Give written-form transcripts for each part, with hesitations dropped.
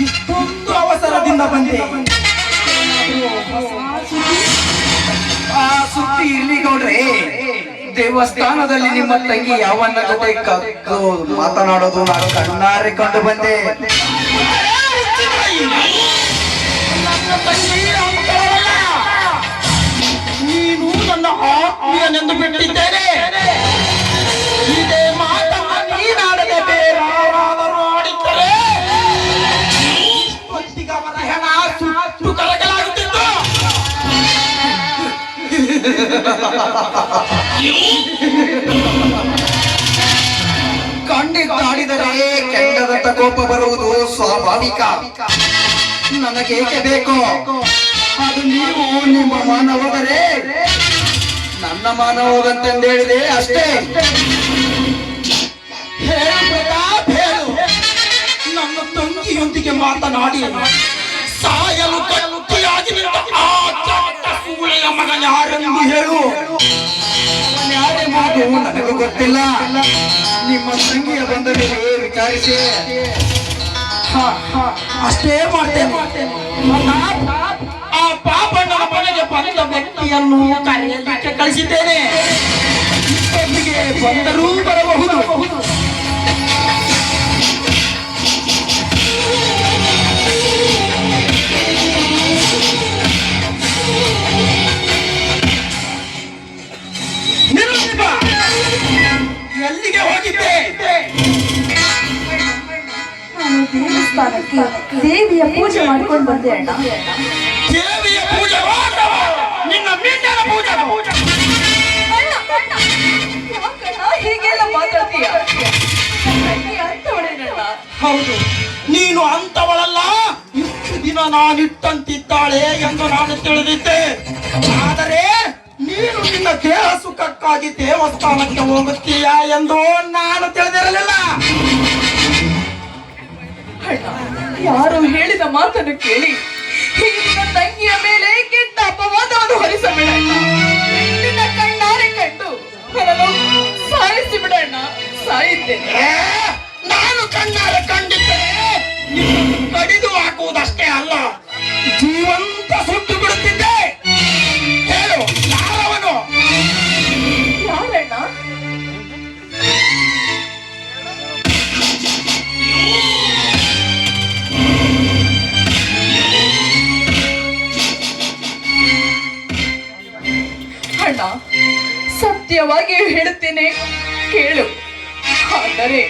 ಇಷ್ಟೊಂದು ಅವಸರದಿಂದ ಬಂದೆ. ಆ ಸುದ್ದಿ ಇರ್ಲಿ ಗೌಡ್ರೆ. ದೇವಸ್ಥಾನದಲ್ಲಿ ನಿಮ್ಮ ತಂಗಿ ಯಾವನ್ನ ಜೊತೆ ಕದ್ದು ಮಾತನಾಡೋದು ನಾನು ಕಣ್ಣಾರೆ ಕಂಡು ಬಂದೆ. ನನ್ನ ತಂಗಿ ಅಂಕಲವಲ್ಲ. ನೀನು ನನ್ನ ಆತ್ಮೀಯನೆಂದು ಬಿಟ್ಟಿದ್ದೇನೆ. ಇದೇ ಮಾತ ನೀನಾಡದೆ ಬೇರಾದರೂ ಆಡಿದ್ದರೆ ಇಷ್ಟೊತ್ತಿಗೆ ಅವರ ಹೆಣ ಸುಟ್ಟು ಕರಕಲಾಗುತ್ತಿತ್ತು. ಕಂಡಿದ್ದಾಡಿದರೆ ಕೆಂಡದಂತ ಕೋಪ ಬರುವುದು ಸ್ವಾಭಾವಿಕ. ನನಗೇಕೆ ಬೇಕು? ಅದು ನೀವು ನಿಮ್ಮ ಮಾನ ಹೋದರೆ ನನ್ನ ಮಾನ ಹೋಗಂತಂದೇಳಿದೆ ಅಷ್ಟೇ. ಹೇಳು ಪ್ರತಾಪ್, ಹೇಳು. ನನ್ನ ತಂಗಿಯೊಂದಿಗೆ ಮಾತನಾಡಿ ಸಾಯಲು ಕತ್ತಿಯಾಗಿ ನಿಂತ ಆ ಚಟ್ಟ ಸೂಳೆಯ ಮಗ ಯಾರೆಂದು ಹೇಳು. ಯಾರೇ ಮಾತು ನನಗೂ ಗೊತ್ತಿಲ್ಲ. ನಿಮ್ಮ ತಂಗಿಯ ಬಂದ ಮೇಲೆ ವಿಚಾರಿಸಿ ಅಷ್ಟೇ ಮಾಡ್ತೇನೆ. ಆ ಪಾಪಣ್ಣನ ಮನೆಗೆ ಬಂದ ವ್ಯಕ್ತಿಯನ್ನು ಕರೆಯಲಿಕ್ಕೆ ಕಳಿಸಿದ್ದೇನೆ. ಇಷ್ಟೊಂದಿಗೆ ಬಂದರೂ ಬರಬಹುದು. ಎಲ್ಲಿಗೆ ಹೋಗಿದ್ದೆ? ನಾನು ದೇವಸ್ಥಾನಕ್ಕೆ ದೇವಿಯ ಪೂಜೆ ಮಾಡ್ಕೊಂಡು ಬಂದೆ ಅಣ್ಣ. ದೇವಿಯ ಪೂಜೆ? ನಿನ್ನ ಮೀನಿನ ಪೂಜೆ? ಯಾಕಣ್ಣ ಹೀಗೆಲ್ಲ ಮಾತಾಡ್ತೀಯ? ಅಂತವಳೇನಣ್ಣ? ಹೌದು, ನೀನು ಅಂತವಳಲ್ಲ. ಇಷ್ಟು ದಿನ ನಾನಿಟ್ಟಂತಿದ್ದಾಳೆ ಎಂದು ನಾನು ತಿಳಿದಿದ್ದೆ. ಆದರೆ ನೀನು ನಿನ್ನ ದೇಹ ಸುಖಕ್ಕಾಗಿ ದೇವಸ್ಥಾನಕ್ಕೆ ಹೋಗುತ್ತೀಯಾ ಎಂದು ನಾನು ತಿಳಿದಿರಲಿಲ್ಲ. ಯಾರು ಹೇಳಿದ ಮಾತನ್ನು ಕೇಳಿ ನಿನ್ನ ತಂಗಿಯ ಮೇಲೆ ಕೆಟ್ಟ ಅಪವಾದವನ್ನು ಹೊರಿಸಬೇಡ. ನಿನ್ನ ಕಣ್ಣಾರೆ ಕಂಡು ನನ್ನನ್ನು ಸಾಯಿಸಿ ಬಿಡಣ್ಣ. ಸಾಯಿದ್ದೇನೆ. ನಾನು ಕಣ್ಣಾರೆ ಕಂಡಿದ್ದರೆ ನಿನ್ನನ್ನು ಕಡಿದು ಹಾಕುವುದಷ್ಟೇ ಅಲ್ಲ, ಜೀವಂತ ಸುಟ್ಟು ಬಿಡುತ್ತಿದ್ದೆ. ಹೇಳು, ಯಾರವನು? ಯಾರಣ್ಣ? ಅಣ್ಣ, ಸತ್ಯವಾಗಿ ಹೇಳುತ್ತೇನೆ, ಕೇಳು. ಆದರೆ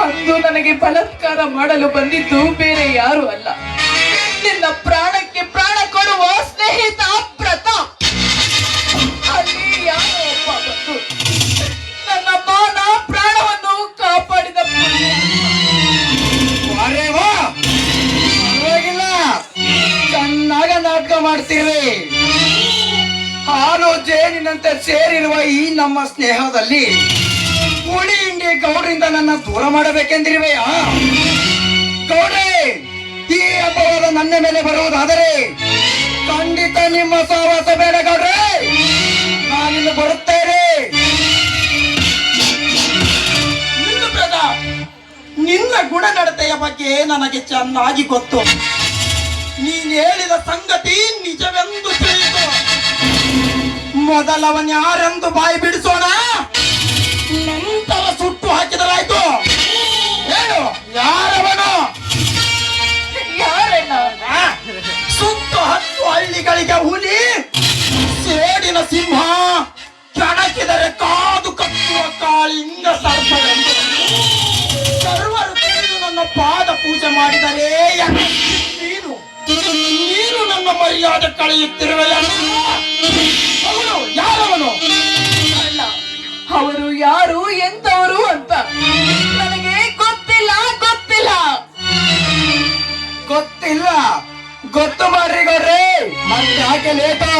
ಅಂದು ನನಗೆ ಬಲಾತ್ಕಾರ ಮಾಡಲು ಬಂದಿದ್ದು ಬೇರೆ ಯಾರು ಅಲ್ಲ, ನಿನ್ನ ಪ್ರಾಣಕ್ಕೆ ಪ್ರಾಣ ಕೊಡುವ ಸ್ನೇಹಿತ ಪ್ರತಾಪ್. ಅಲ್ಲಿ ಯಾರೋ ಒಬ್ಬ ಬಂದು ನನ್ನ ಮಾನ ಪ್ರಾಣವನ್ನು ಕಾಪಾಡಿದ ಪರವಾಗಿಲ್ಲ, ಚೆನ್ನಾಗ ನಾಟಕ ಮಾಡ್ತೀರಿ. ಹಾಲು ಜೇನಿನಂತೆ ಸೇರಿರುವ ಈ ನಮ್ಮ ಸ್ನೇಹದಲ್ಲಿ ಹುಳಿ ಹಿಂಡಿ ಗೌಡ್ರಿಂದ ನನ್ನ ದೂರ ಮಾಡಬೇಕೆಂದಿರುವೆಯಾ? ಗೌಡ್ರೆ, ಈ ಅಪವಾದ ನನ್ನ ಮೇಲೆ ಬರುವುದಾದರೆ ಖಂಡಿತ ನಿಮ್ಮ ಸಹವಾಸ ಬೇಡ ಗೌಡ್ರೆ. ನಾನಿನ್ನು ಬರುತ್ತೇನೆ. ನಿನ್ನ ಪ್ರತಾಪ್, ನಿನ್ನ ಗುಣನಡತೆಯ ಬಗ್ಗೆ ನನಗೆ ಚೆನ್ನಾಗಿ ಗೊತ್ತು. ನೀನು ಹೇಳಿದ ಸಂಗತಿ ನಿಜವೆಂದು ತಿಳಿಯಿತು. ಮೊದಲವನ್ ಯಾರೆಂದು ಬಾಯಿ ಬಿಡಿಸೋಣ, ನಂತರ ಸುಟ್ಟು ಹಾಕಿದರಾಯ್ತು. ಹೇಳು, ಯಾರವನು? ಯಾರಣ್ಣ? ಸುತ್ತು 10 ಹಳ್ಳಿಗಳಿಗೆ ಹುಲಿ, ಸೇಡಿನ ಸಿಂಹ, ಕೆಣಕಿದರೆ ಕಾದು ಕಟ್ಟುವ ಕಾಳಿಂಗ ಸರ್ಪವೆಂದು ಸರ್ವರು ತಿಳಿದು ನನ್ನ ಪಾದ ಪೂಜೆ ಮಾಡಿದರೆ ನೀನು ನೀನು ನನ್ನ ಮರ್ಯಾದೆ ಕಳೆಯುತ್ತಿರುವೆಯ? ಅವನು ಯಾರವನು? ಅಲ್ಲ, ಅವರು ಯಾರು ಎಂತವರು ಅಂತ ನನಗೆ ಗೊತ್ತಿಲ್ಲ. ಗೊತ್ತಿಲ್ಲ? ಗೊತ್ತು ಮಾಡ್ರಿ ಗೌಡ್ರೆ, ಮತ್ತೆ ಯಾಕೆ ಲೇಟು?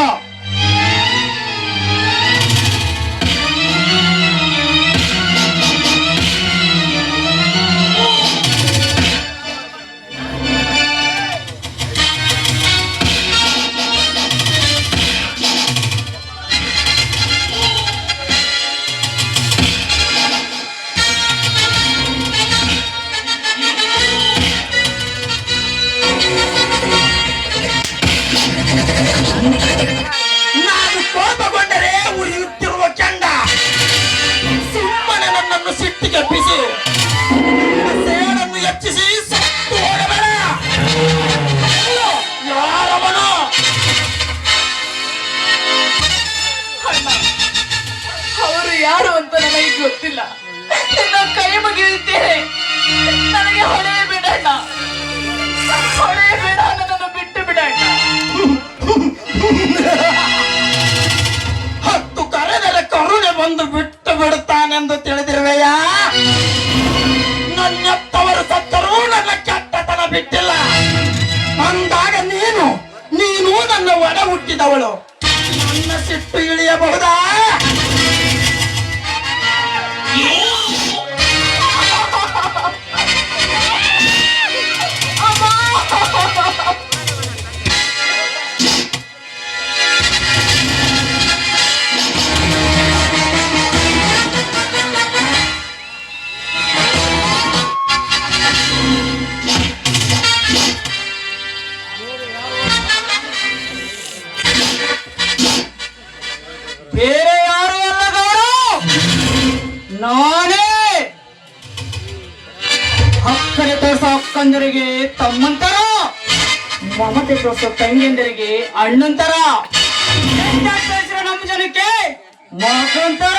ತಂದು ಬಿಟ್ಟು ಬಿಡುತ್ತಾನೆಂದು ತಿಳಿದಿರುವೆಯ? ನನ್ನೆತ್ತವರು ಸತ್ತರೂ ನನ್ನ ಕೆಟ್ಟತನ ಬಿಟ್ಟಿಲ್ಲ ಅಂದಾಗ ನೀನು ನನ್ನ ಒಡ ಹುಟ್ಟಿದವಳು, ನನ್ನ ಸಿಟ್ಟು ಇಳಿಯಬಹುದಾ? ಬೇರೆ ಯಾರು ಅಲ್ಲ ಗೌಡ, ನಾನೇ. ಅಕ್ಕರೆ ತೋರ್ಸೋ ಅಕ್ಕಂದರಿಗೆ ತಮ್ಮಂತರ, ಮಮತೆ ತೋರ್ಸೋ ತಂಗಿಯಂದರಿಗೆ ಅಣ್ಣಂತರ, ನಮ್ಮ ಜನಕ್ಕೆ ಮಗಂತರ.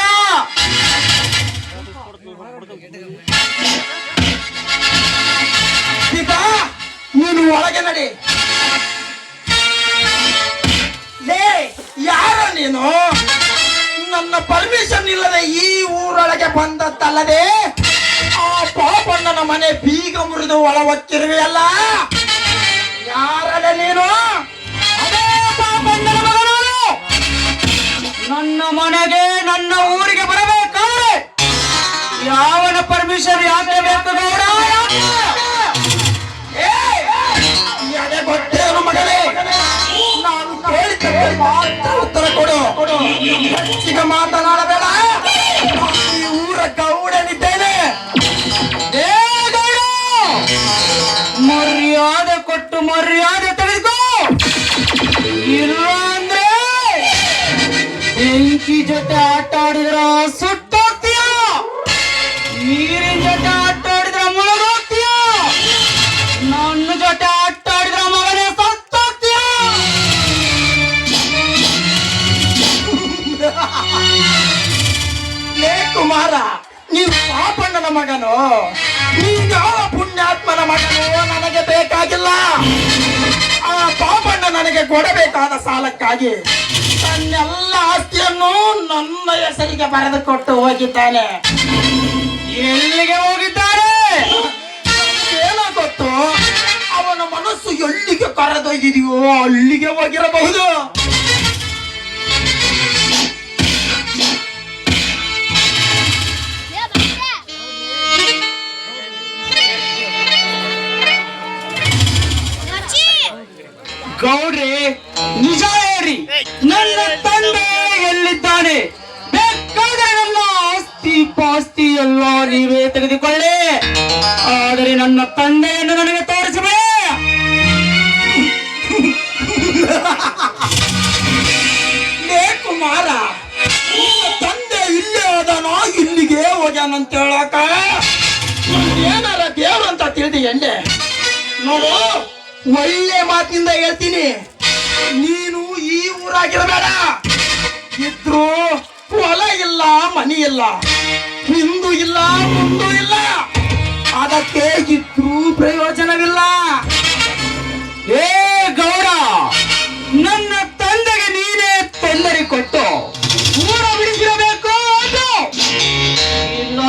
ಸೀತಾ, ನೀನು ಒಳಗೆ ನಡಿ. ಲೇ, ಯಾರೋ ನೀನು? ನನ್ನ ಪರ್ಮಿಷನ್ ಇಲ್ಲದೆ ಈ ಊರೊಳಗೆ ಬಂದದ್ದಲ್ಲದೆ ಆ ಪಾಪಣ್ಣನ ಮನೆ ಬೀಗ ಮುರಿದು ಒಳ ಹೊಕ್ಕಿರುವೆಯಲ್ಲ, ಯಾರಲ್ಲ ನೀನು? ಅದೇ ಪಾಪಣ್ಣನ ಮಗನು. ನನ್ನ ಮನೆಗೆ ನನ್ನ ಊರಿಗೆ ಬರಬೇಕಾದ್ರೆ ಯಾವನ ಪರ್ಮಿಷನ್ ಯಾಕೆ ಬೇಕು ಗೌಡ? ಎದೆ ಗೊತ್ತೇನು ಮಗನೇ? ನಾನು ಕೇಳಿದ್ದಕ್ಕೆ ಮಾತ್ರ ಉತ್ತರ ಕೊಡು. ಈಗ ಮಾತನಾಡಬೇಡ. ಈ ಊರ ಗೌಡನಿದ್ದೇನೆ. ಮರ್ಯಾದೆ ಕೊಟ್ಟು ಮರ್ಯಾದೆ ತೆಗೆದುಕೋ, ಇಲ್ಲ ಅಂದ್ರೆ ಬೆಂಕಿ ಜೊತೆ ಆಟ ಆಡಿದ್ರ ಸುಟ್ಟೋಗ್ತೀಯ, ನೀರಿನ ಜೊತೆ ಆಟ ಆಡಿದ್ರ ಮುಳುಗೋಗ್ತೀಯ, ನನ್ನ ಜೊತೆ ಆಟ ಆಡಿದ್ರ ಮಗನೇ ಸತ್ತೋಗ್ತೀಯ. ಲೇ ಕುಮಾರ, ನೀನು ಪಾಪಣ್ಣನ ಮಗನು. ನೀನು ಯಾವ ಪುಣ್ಯಾತ್ಮನ ಮಗನು ನನಗೆ ಬೇಕಾಗಿಲ್ಲ. ಆ ಪಾಪಣ್ಣ ನನಗೆ ಕೊಡಬೇಕಾದ ಸಾಲಕ್ಕಾಗಿ ತನ್ನೆಲ್ಲ ಆಸ್ತಿಯನ್ನು ನನ್ನ ಹೆಸರಿಗೆ ಬರೆದು ಕೊಟ್ಟು ಹೋಗಿದ್ದಾನೆ. ಎಲ್ಲಿಗೆ ಹೋಗಿದ್ದಾರೆ? ಏನೋ ಗೊತ್ತು, ಅವನ ಮನಸ್ಸು ಎಲ್ಲಿಗೆ ಕರೆದೊಯ್ದಿದೆಯೋ ಅಲ್ಲಿಗೆ ಹೋಗಿರಬಹುದು. ಗೌಡ್ರಿ, ನಿಜ ಹೇಳಿ, ನನ್ನ ತಂದೆ ಎಲ್ಲಿದ್ದಾನೆ? ಬೇಕಾದ್ರೆ ನನ್ನ ಆಸ್ತಿ ಪಾಸ್ತಿ ಎಲ್ಲ ನೀವೇ ತೆಗೆದುಕೊಳ್ಳಿ, ಆದರೆ ನನ್ನ ತಂದೆಯನ್ನು ನನಗೆ ತೋರಿಸಬೇಡ. ಲೇ ಕುಮಾರ, ನಿನ್ನ ತಂದೆ ಇಲ್ಲೇ ಹೋದನೋ ಇಲ್ಲಿಗೆ ಹೋಗ್ಯಾನಂತ ಹೇಳಕ ಏನಾರ ದೇವ್ರು ಅಂತ ತಿಳಿದಿ ಎಂಡೆ? ನೋಡು, ಒಳ್ಳೆ ಮಾತಿನಿಂದ ಹೇಳ್ತೀನಿ, ನೀನು ಈ ಊರಾಗಿರಬೇಡ. ಇದ್ರು ಹೊಲ ಇಲ್ಲ, ಮನಿ ಇಲ್ಲ, ಹಿಂದೂ ಇಲ್ಲ, ಮುಂದೂ ಇಲ್ಲ, ಅದಕ್ಕೆ ಇದ್ರೂ ಪ್ರಯೋಜನವಿಲ್ಲ. ಏ ಗೌಡ, ನನ್ನ ತಂದೆಗೆ ನೀನೇ ತೊಂದರೆ ಕೊಟ್ಟು ಊರ ಬಿಡಿಸಿರಬೇಕು ಅದು, ಇಲ್ಲ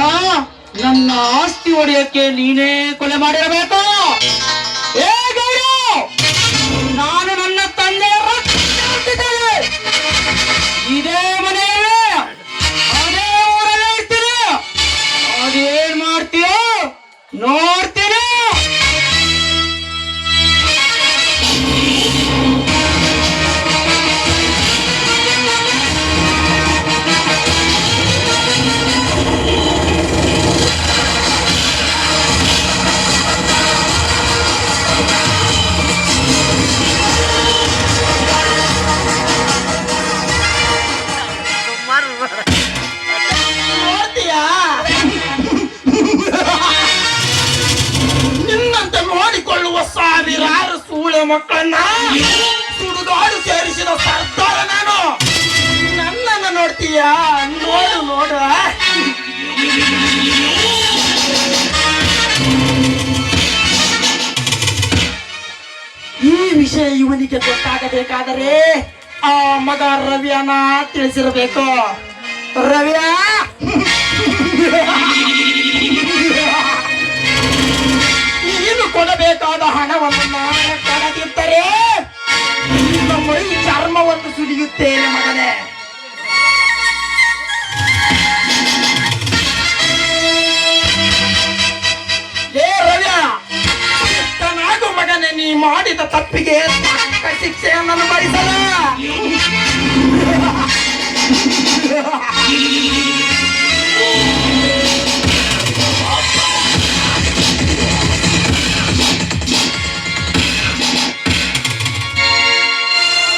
ನನ್ನ ಆಸ್ತಿ ಹೊಡೆಯಕ್ಕೆ ನೀನೇ ಕೊಲೆ ಮಾಡಿರಬೇಕು. ಏ ಗೌಡ, ನಾನು ನನ್ನ ತಂದೆಯ ರಕ್ತ ಹುಟ್ಟಿದ್ದೇನೆ. ಇದೇ ಮನೆಯಲ್ಲೇ ಅದೇ ಊರಲ್ಲೇ ಇರ್ತೀನಿ. ಅದೇನ್ ಮಾಡ್ತೀಯೋ ನೋಡ್ತೀನಿ. ನೋಡ್ತೀಯಾ? ನಿನ್ನಂತೆ ನೋಡಿಕೊಳ್ಳುವ ಸಾವಿರಾರು ಸೂಳೆ ಮಕ್ಕಳನ್ನ ಸುಡುಗಾಡು ಸೇರಿಸಿದ ಸರ್ದಾರ ನಾನು. ನನ್ನನ್ನು ನೋಡ್ತೀಯಾ? ನೋಡು ನೋಡು. ಈ ವಿಷಯ ಇವನಿಗೆ ಗೊತ್ತಾಗಬೇಕಾದರೆ ಆ ಮಗ ರವಿಯನ್ನ ತಿಳಿಸಿರಬೇಕು. ರವ್ಯ ನೀನು ಕೊಡಬೇಕಾದ ಹಣವನ್ನು ನಾನು ಕೊಡದಿದ್ದರೆ ನಿನ್ನ ಮೈ ಚರ್ಮವನ್ನು ಸುಲಿಯುತ್ತೇನೆ ಮಗನೇ. ಏ ರವ್ಯ, ಚಿಕ್ಕನಾಗು ಮಗನೇ, ನೀ ಮಾಡಿದ ತಪ್ಪಿಗೆ ತಕ್ಕ ಶಿಕ್ಷೆಯನ್ನು ಭರಿಸಲ.